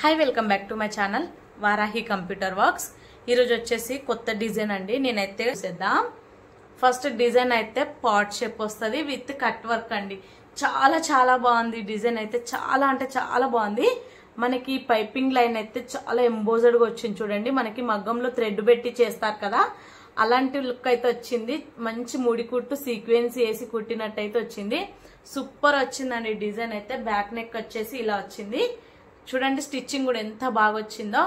Hi welcome back to my channel Varahi computer works. ఈరోజు వచ్చేసి కొత్త డిజైన్ అండి. నేనైతే చేద్దాం. ఫస్ట్ డిజైన్ అయితే పాట్ షేప్ వస్తుంది విత్ కట్ వర్క్ అండి. చాలా చాలా బాగుంది డిజైన్ అయితే, చాలా అంటే చాలా బాగుంది. మనకి పైపింగ్ లైన్ అయితే చాలా ఎంబోజర్డ్ గా వచ్చింది చూడండి. మనకి మగ్గంలో థ్రెడ్ పెట్టి చేస్తారు కదా, అలాంటి లుక్ అయితే వచ్చింది. మంచి ముడి కుట్టు సీక్వెన్స్ వేసి కుట్టినట్టు అయితే వచ్చింది. సూపర్ వచ్చిందండి డిజైన్ అయితే. బ్యాక్ నెక్ వచ్చేసి ఇలా వచ్చింది చూడండి. స్టిచ్చింగ్ కూడా ఎంత బాగా వచ్చిందో.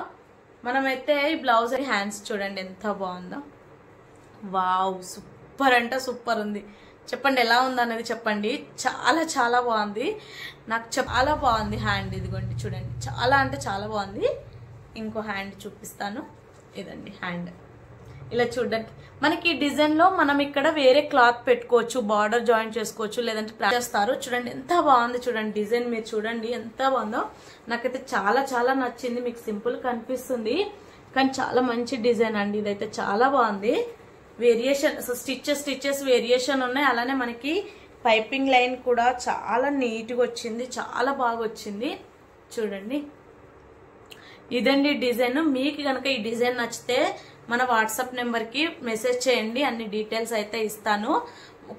మనమైతే ఈ బ్లౌజ్ హ్యాండ్స్ చూడండి ఎంత బాగుందో. వావ్, సూపర్ అంటే సూపర్ ఉంది. చెప్పండి ఎలా ఉంది అనేది చెప్పండి. చాలా చాలా బాగుంది, నాకు చాలా బాగుంది హ్యాండ్. ఇదిగోండి చూడండి, చాలా అంటే చాలా బాగుంది. ఇంకో హ్యాండ్ చూపిస్తాను. ఇదండి హ్యాండ్. ఇలా చూడండి, మనకి ఈ డిజైన్ లో మనం ఇక్కడ వేరే క్లాత్ పెట్టుకోవచ్చు, బార్డర్ జాయిన్ చేసుకోవచ్చు, లేదంటే చేస్తారు. చూడండి ఎంత బాగుంది చూడండి డిజైన్. మీరు చూడండి ఎంత బాగుందో. నాకైతే చాలా చాలా నచ్చింది. మీకు సింపుల్ కనిపిస్తుంది కానీ చాలా మంచి డిజైన్ అండి. ఇదైతే చాలా బాగుంది. వేరియేషన్ స్టిచెస్ వేరియేషన్ ఉన్నాయి. అలానే మనకి పైపింగ్ లైన్ కూడా చాలా నీట్ గా వచ్చింది, చాలా బాగా వచ్చింది. చూడండి ఇదండి డిజైన్. మీకు కనుక ఈ డిజైన్ నచ్చితే మన వాట్సాప్ నెంబర్ కి మెసేజ్ చేయండి, అన్ని డీటెయిల్స్ అయితే ఇస్తాను.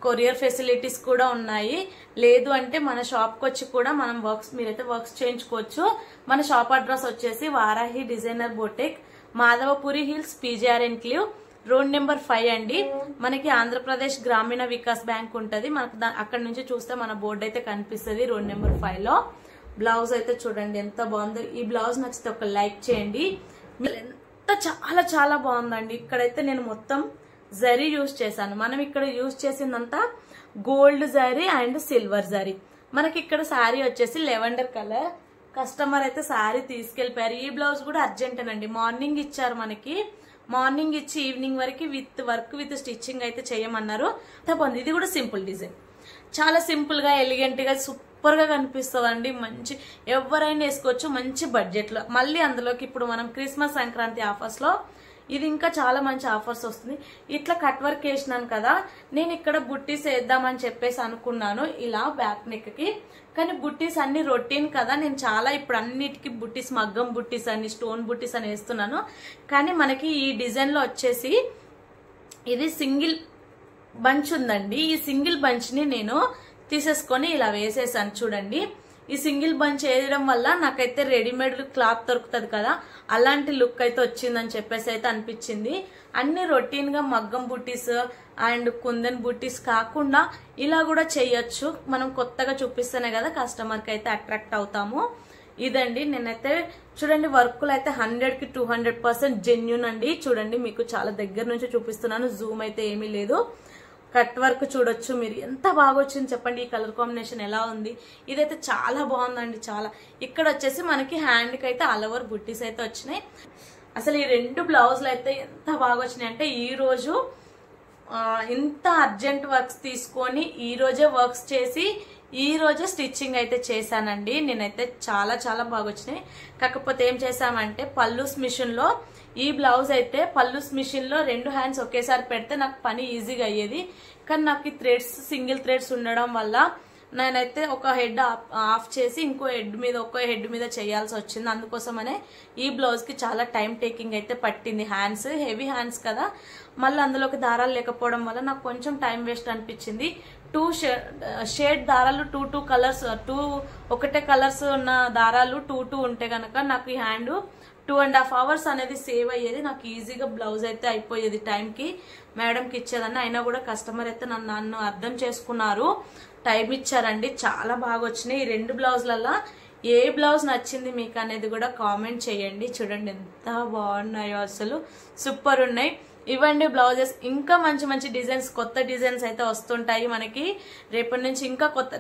కొరియర్ ఫెసిలిటీస్ కూడా ఉన్నాయి. లేదు అంటే మన షాప్ కి వచ్చి కూడా మనం మీరైతే వర్క్స్ చేయించుకోవచ్చు. మన షాప్ అడ్రస్ వచ్చేసి Varahi designer boutique, Madhavapuri hills, PGR enclave, road number 5 అండి. మనకి ఆంధ్రప్రదేశ్ గ్రామీణ వికాస్ బ్యాంక్ ఉంటది. మనకు అక్కడ నుంచి చూస్తే మన బోర్డు అయితే కనిపిస్తుంది రోడ్ నెంబర్ 5 లో. బ్లౌజ్ అయితే చూడండి ఎంత బాగుందో. ఈ బ్లౌజ్ నచ్చితే ఒక లైక్ చేయండి. ఎంత చాలా చాలా బాగుందండి. ఇక్కడైతే నేను మొత్తం జరీ యూజ్ చేశాను. మనం ఇక్కడ యూజ్ చేసిందంతా gold zari and silver zari. మనకి ఇక్కడ శారీ వచ్చేసి లెవెండర్ కలర్. కస్టమర్ అయితే శారీ తీసుకెళ్లిపోయారు. ఈ బ్లౌజ్ కూడా అర్జెంటేనండి. మార్నింగ్ ఇచ్చారు మనకి. మార్నింగ్ ఇచ్చి ఈవినింగ్ వరకు విత్ వర్క్ విత్ స్టిచ్చింగ్ అయితే చేయమన్నారు. తప్పండి. ఇది కూడా సింపుల్ డిజైన్, చాలా సింపుల్ గా ఎలిగెంట్ గా సూపర్ గా కనిపిస్తుంది అండి. మంచి ఎవరైనా వేసుకోవచ్చు, మంచి బడ్జెట్ లో. మళ్ళీ అందులోకి ఇప్పుడు మనం క్రిస్మస్ సంక్రాంతి ఆఫర్స్ లో ఇది ఇంకా చాలా మంచి ఆఫర్స్ వస్తుంది. ఇట్లా కట్ వర్క్ వేసినాను కదా, నేను ఇక్కడ బుట్టీస్ వేద్దామని చెప్పేసి అనుకున్నాను ఇలా బ్యాక్ నెక్ కి. కానీ బుట్టీస్ అన్ని రొటీన్ కదా, నేను చాలా ఇప్పుడు అన్నిటికీ బుట్టీస్, మగ్గం బుట్టీస్ అని, స్టోన్ బుట్టీస్ అని వేస్తున్నాను. కానీ మనకి ఈ డిజైన్ లో వచ్చేసి ఇది సింగిల్ బంచ్ ఉందండి. ఈ సింగిల్ బంచ్ ని నేను తీసేసుకొని ఇలా వేసేసాను చూడండి. ఈ సింగిల్ బంచ్ వేయడం వల్ల నాకైతే రెడీమేడ్ క్లాత్ దొరుకుతుంది కదా, అలాంటి లుక్ అయితే వచ్చిందని చెప్పేసి అయితే అనిపించింది. అన్ని రొటీన్ గా మగ్గం బుట్టీస్ అండ్ కుందన్ బుట్టీస్ కాకుండా ఇలా కూడా చేయొచ్చు. మనం కొత్తగా చూపిస్తేనే కదా కస్టమర్ కి అయితే అట్రాక్ట్ అవుతాము. ఇదండి. నేనైతే చూడండి వర్క్లు అయితే 100 కి 200% జెన్యూన్ అండి. చూడండి మీకు చాలా దగ్గర నుంచి చూపిస్తున్నాను, జూమ్ అయితే ఏమీ లేదు. కట్ వర్క్ చూడొచ్చు మీరు, ఎంత బాగా వచ్చింది చెప్పండి. ఈ కలర్ కాంబినేషన్ ఎలా ఉంది. ఇదైతే చాలా బాగుందండి చాలా. ఇక్కడ వచ్చేసి మనకి హ్యాండ్ కి అయితే ఆల్ ఓవర్ బుట్టీస్ అయితే వచ్చినాయి. అసలు ఈ 2 బ్లౌజులు అయితే ఎంత బాగా వచ్చినాయి అంటే, ఈ రోజు ఇంత అర్జెంట్ వర్క్స్ తీసుకొని ఈ రోజే వర్క్స్ చేసి ఈ రోజే స్టిచ్చింగ్ అయితే చేశానండి. నేనైతే చాలా చాలా బాగా వచ్చినాయి. కాకపోతే ఏం చేసామంటే పల్లూస్ మిషన్ లో ఈ బ్లౌజ్ అయితే పల్లూస్ మిషన్ లో 2 హ్యాండ్స్ ఒకేసారి పెడితే నాకు పని ఈజీగా అయ్యేది. కానీ నాకు ఈ థ్రెడ్స్ సింగిల్ థ్రెడ్స్ ఉండడం వల్ల నేనైతే ఒక హెడ్ ఆఫ్ చేసి ఇంకో హెడ్ మీద చేయాల్సి వచ్చింది. అందుకోసమనే ఈ బ్లౌజ్ కి చాలా టైం టేకింగ్ అయితే పట్టింది. హ్యాండ్స్ హెవీ హ్యాండ్స్ కదా, మళ్ళీ అందులోకి దారాలు లేకపోవడం వల్ల నాకు కొంచెం టైం వేస్ట్ అనిపించింది. 2 షేడ్ దారాలు 2 కలర్స్, ఒకటే కలర్స్ ఉన్న దారాలు 2 ఉంటే గనక నాకు ఈ హ్యాండ్ 2.5 hours అనేది సేవ్ అయ్యేది. నాకు ఈజీగా బ్లౌజ్ అయితే అయిపోయేది టైంకి. మేడంకి ఇచ్చేదాన్ని. అయినా కూడా కస్టమర్ అయితే నన్ను అర్థం చేసుకున్నారు, టైం ఇచ్చారండి. చాలా బాగా వచ్చినాయి. ఈ 2 బ్లౌజులలో ఏ బ్లౌజ్ నచ్చింది మీకు అనేది కూడా కామెంట్ చేయండి. చూడండి ఎంత బాగున్నాయో, అసలు సూపర్ ఉన్నాయి. ఇవ్వండి బ్లౌజెస్. ఇంకా మంచి మంచి డిజైన్స్, కొత్త డిజైన్స్ అయితే వస్తుంటాయి మనకి. రేపటి నుంచి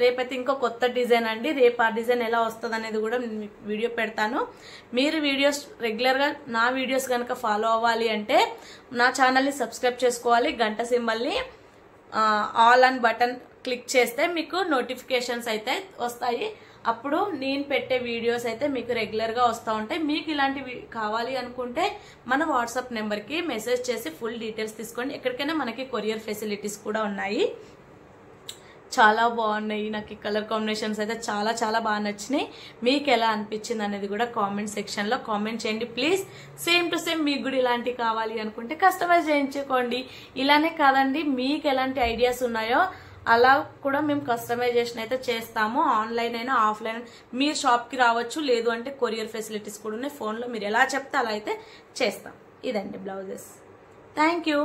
రేపైతే ఇంకో కొత్త డిజైన్ అండి. రేపు ఆ డిజైన్ ఎలా వస్తుంది అనేది కూడా వీడియో పెడతాను. మీరు వీడియోస్ రెగ్యులర్ గా నా వీడియోస్ కనుక ఫాలో అవ్వాలి అంటే నా ఛానల్ ని సబ్స్క్రైబ్ చేసుకోవాలి. గంట సింబల్ ని ఆల్ అని బటన్ క్లిక్ చేస్తే మీకు నోటిఫికేషన్స్ అయితే వస్తాయి. అప్పుడు నేను పెట్టే వీడియోస్ అయితే మీకు రెగ్యులర్ గా వస్తూ ఉంటాయి. మీకు ఇలాంటివి కావాలి అనుకుంటే మన వాట్సాప్ నెంబర్ కి మెసేజ్ చేసి ఫుల్ డీటెయిల్స్ తీసుకోండి. ఎక్కడికైనా మనకి కొరియర్ ఫెసిలిటీస్ కూడా ఉన్నాయి. చాలా బాగున్నాయి. నాకు ఈ కలర్ కాంబినేషన్స్ అయితే చాలా చాలా బాగా నచ్చినాయి. మీకు ఎలా అనిపించింది అనేది కూడా కామెంట్ సెక్షన్ లో కామెంట్ చేయండి ప్లీజ్. సేమ్ టు సేమ్ మీకు కూడా ఇలాంటివి కావాలి అనుకుంటే కస్టమైజ్ చేయించుకోండి. ఇలానే కాదండి, మీకు ఎలాంటి ఐడియాస్ ఉన్నాయో అలా కూడా మేము కస్టమైజేషన్ అయితే చేస్తాము. ఆన్లైన్ అయినా ఆఫ్లైన్, మీరు షాప్ కి రావచ్చు, లేదు అంటే కొరియర్ ఫెసిలిటీస్ కూడా ఉన్నాయి. ఫోన్ లో మీరు ఎలా చెప్తే అలా అయితే చేస్తాం. ఇదండి బ్లౌజెస్. Thank you.